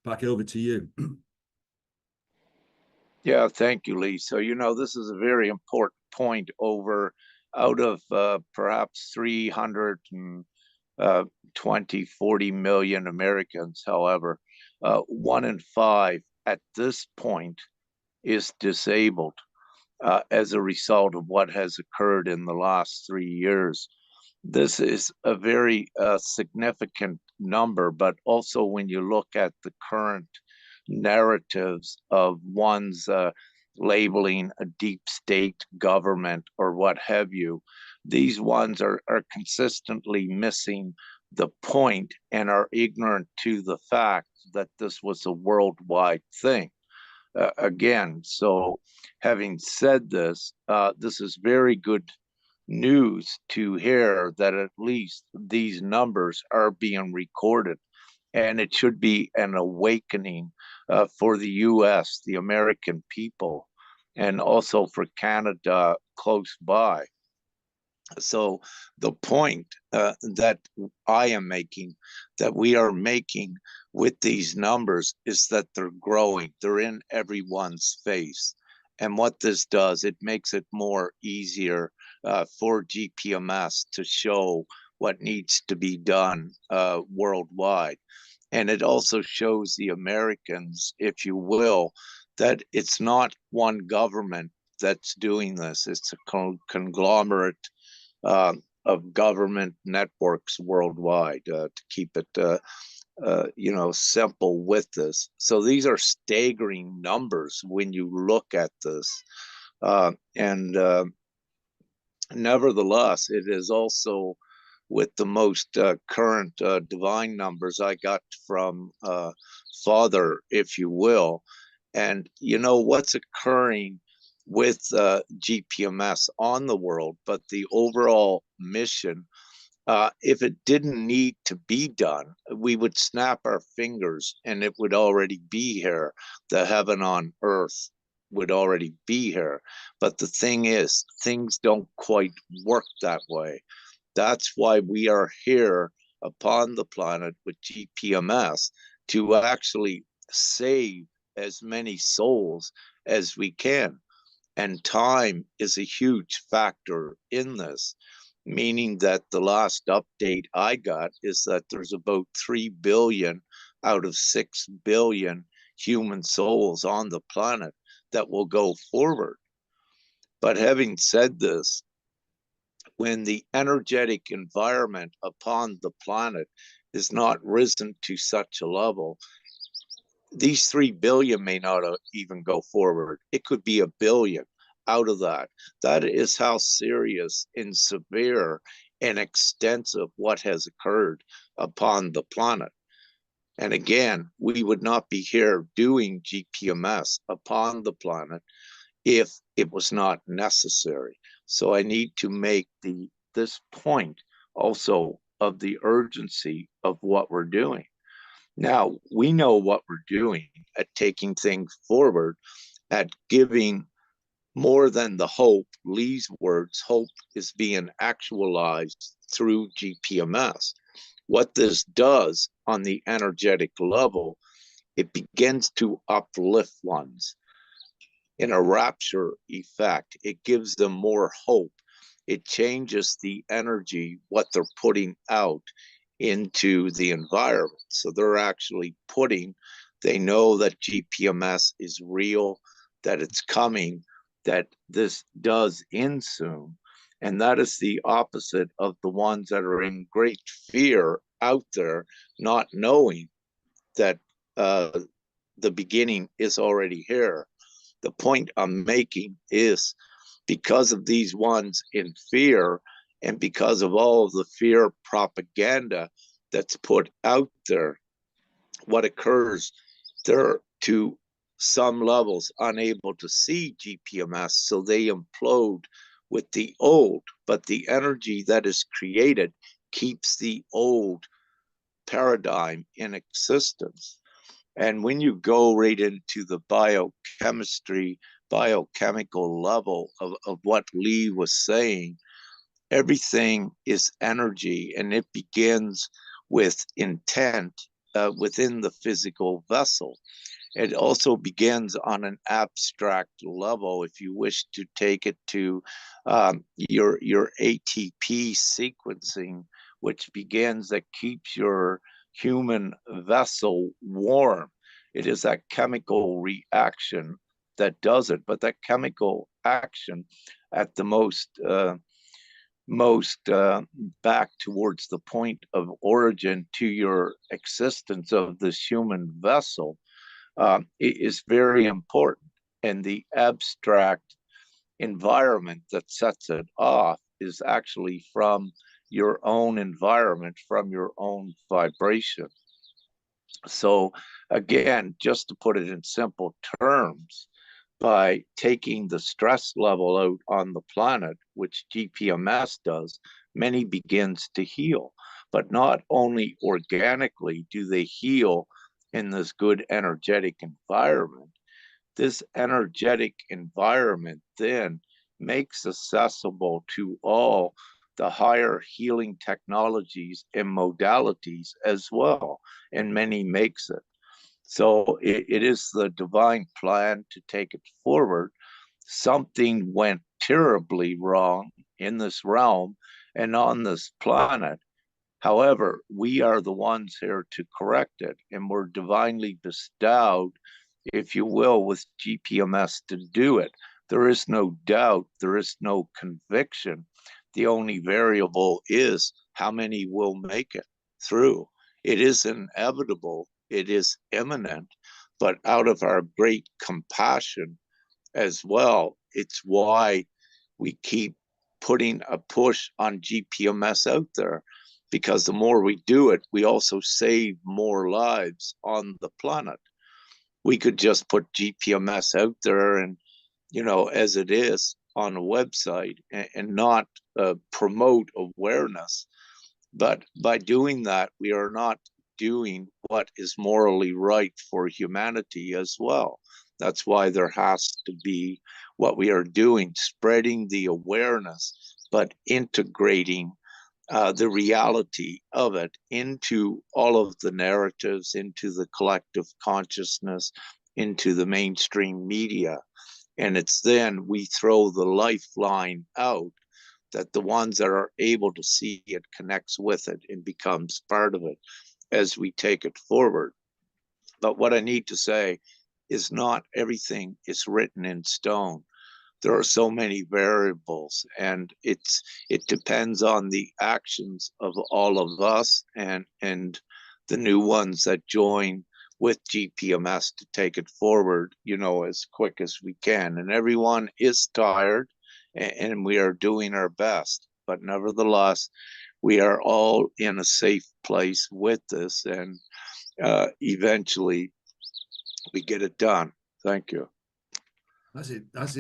Back over to you. Yeah, thank you, Lee. So, this is a very important point out of perhaps 40 million Americans. However, 1 in 5 at this point is disabled as a result of what has occurred in the last 3 years. This is a very significant number, but also when you look at the current narratives of one's labeling a deep state government or what have you, these ones are consistently missing the point and are ignorant to the fact that this was a worldwide thing. Again, so having said this, this is very good news to hear that at least these numbers are being recorded. And it should be an awakening for the US, the American people, and also for Canada close by. So the point that I am making, that we are making with these numbers, is that they're growing. They're in everyone's face. And what this does, it makes it more easier for GPMS to show what needs to be done worldwide. And it also shows the Americans, if you will, that it's not one government that's doing this. It's a conglomerate of government networks worldwide, to keep it simple with this. So these are staggering numbers when you look at this. And nevertheless, it is also with the most current divine numbers I got from Father, if you will. And what's occurring with GPMS on the world, but the overall mission, if it didn't need to be done, we would snap our fingers and it would already be here. The heaven on earth would already be here. But the thing is, things don't quite work that way. That's why we are here upon the planet with GPMS, to actually save as many souls as we can. And time is a huge factor in this, meaning that the last update I got is that there's about 3 billion out of 6 billion human souls on the planet that will go forward. But having said this, when the energetic environment upon the planet is not risen to such a level, these 3 billion may not even go forward. It could be a billion out of that. That is how serious and severe and extensive what has occurred upon the planet. And again, we would not be here doing GPMS upon the planet if it was not necessary. So I need to make this point also of the urgency of what we're doing. Now, we know what we're doing at taking things forward, at giving more than the hope. Lee's words, hope is being actualized through GPMS. What this does on the energetic level, it begins to uplift ones in a rapture effect. It gives them more hope. It changes the energy, what they're putting out into the environment. So they're actually they know that GPMS is real, that it's coming, that this does end soon. And that is the opposite of the ones that are in great fear out there, not knowing that the beginning is already here. The point I'm making is, because of these ones in fear, and because of all of the fear propaganda that's put out there, what occurs, they're to some levels unable to see GPMS, so they implode with the old. But the energy that is created keeps the old paradigm in existence. And when you go right into the biochemical level of what Lee was saying, everything is energy, and it begins with intent within the physical vessel. It also begins on an abstract level. If you wish to take it to your ATP sequencing, which begins that keeps your human vessel warm. It is that chemical reaction that does it, but that chemical action at the most back towards the point of origin to your existence of this human vessel is very important. And the abstract environment that sets it off is actually from your own environment, from your own vibration. So, again, just to put it in simple terms, by taking the stress level out on the planet, which GPMS does, many begins to heal. But not only organically do they heal in this good energetic environment, this energetic environment then makes accessible to all the higher healing technologies and modalities as well, and many makes it. So it is the divine plan to take it forward. Something went terribly wrong in this realm and on this planet. However, we are the ones here to correct it, and we're divinely bestowed, if you will, with GPMS to do it. There is no doubt, there is no conviction. The only variable is how many will make it through. It is inevitable, it is imminent, but out of our great compassion as well, it's why we keep putting a push on GPMS out there, because the more we do it, we also save more lives on the planet. We could just put GPMS out there and, as it is on a website and not promote awareness. But by doing that, we are not doing what is morally right for humanity as well. That's why there has to be what we are doing, spreading the awareness, but integrating the reality of it into all of the narratives, into the collective consciousness, into the mainstream media. And it's then we throw the lifeline out that the ones that are able to see it connects with it and becomes part of it as we take it forward. But what I need to say is not everything is written in stone. There are so many variables, and it depends on the actions of all of us and the new ones that join with GPMS to take it forward, as quick as we can. And everyone is tired, and we are doing our best. But nevertheless, we are all in a safe place with this, and eventually we get it done. Thank you. That's it. That's